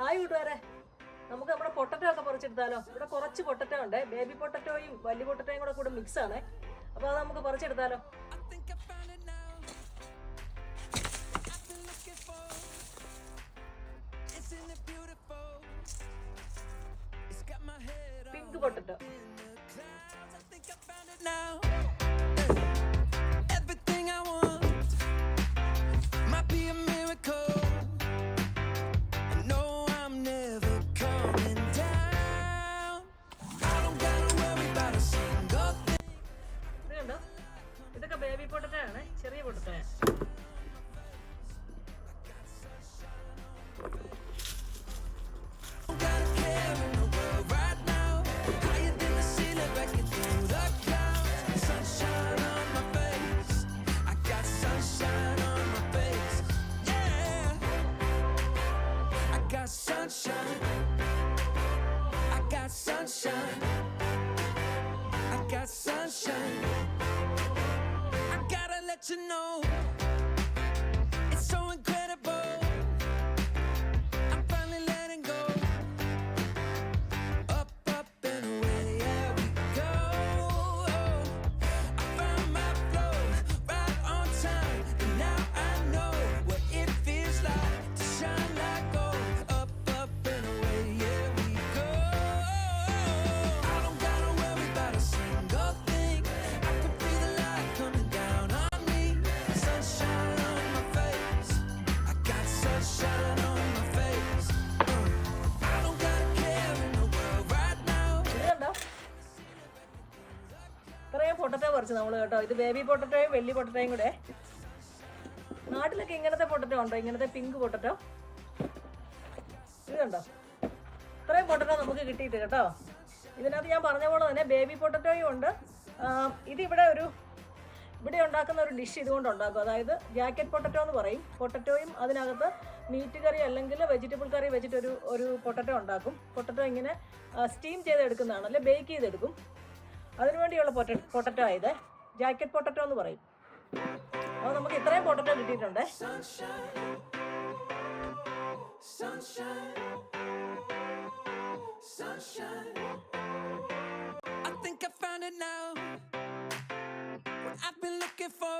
Hi കൂട്ടുകാരെ, നമുക്ക് നമ്മുടെ പൊട്ടറ്റോ ഒക്കെ പറിച്ചെടുത്താലോ? ഇവിടെ കുറച്ച് പൊട്ടറ്റോ ഉണ്ട്, ബേബി പൊട്ടറ്റോയും വലിയ പൊട്ടറ്റോയും കൂടെ മിക്സ് ആണ്. അപ്പോൾ അത് നമുക്ക് പറിച്ചെടുത്താലോ? Pink potato. ഇതൊക്കെ ബേബി പൊട്ടറ്റോ ആണ്, ചെറിയ potato. You know, it's so incredible. I'm finally letting go. Up, up and away, yeah we go. I found my flow right on time, and now I know what it feels like to shine like gold. Up, up and away, yeah we go. I don't gotta worry about a single thing. I can feel the light coming down on sunshine on my face. I got sunshine on my face. I don't got a care in the world right now. ഇത്രയും potato പറിച്ചു നമ്മൾ കേട്ടോ. ഇത് baby പൊട്ടറ്റോയും വലിയ പൊട്ടറ്റോയും കൂടെ. നാട്ടിലൊക്കെ ഇങ്ങനത്തെ potato ഉണ്ടോ? ഇങ്ങനത്തെ പിങ്ക് പൊട്ടറ്റോ. ഇത് കണ്ടോ, ഇത്രയും പൊട്ടറ്റോ നമുക്ക് കിട്ടിയിട്ട് കേട്ടോ. ഇതിനകത്ത് ഞാൻ പറഞ്ഞ പോലെ തന്നെ ബേബി പൊട്ടറ്റോയും ഉണ്ട്. ഇവിടെ ഉണ്ടാക്കുന്ന ഒരു ഡിഷ് ഇതുകൊണ്ട് ഉണ്ടാക്കും. അതായത് ജാക്കറ്റ് പൊട്ടറ്റോ എന്ന് പറയും. പൊട്ടറ്റോയും അതിനകത്ത് മീറ്റ് കറി അല്ലെങ്കിൽ വെജിറ്റബിൾ കറി വെച്ചിട്ട് ഒരു പൊട്ടറ്റോ ഉണ്ടാക്കും. പൊട്ടറ്റോ ഇങ്ങനെ സ്റ്റീം ചെയ്തെടുക്കുന്നതാണ്, അല്ലെ ബേക്ക് ചെയ്തെടുക്കും. അതിനുവേണ്ടിയുള്ള പൊട്ടറ്റോ ആയത് ജാക്കറ്റ് പൊട്ടറ്റോ എന്ന് പറയും. അപ്പോൾ നമുക്ക് ഇത്രയും പൊട്ടറ്റോ കിട്ടിയിട്ടുണ്ട്. I think I found it now. I've been looking for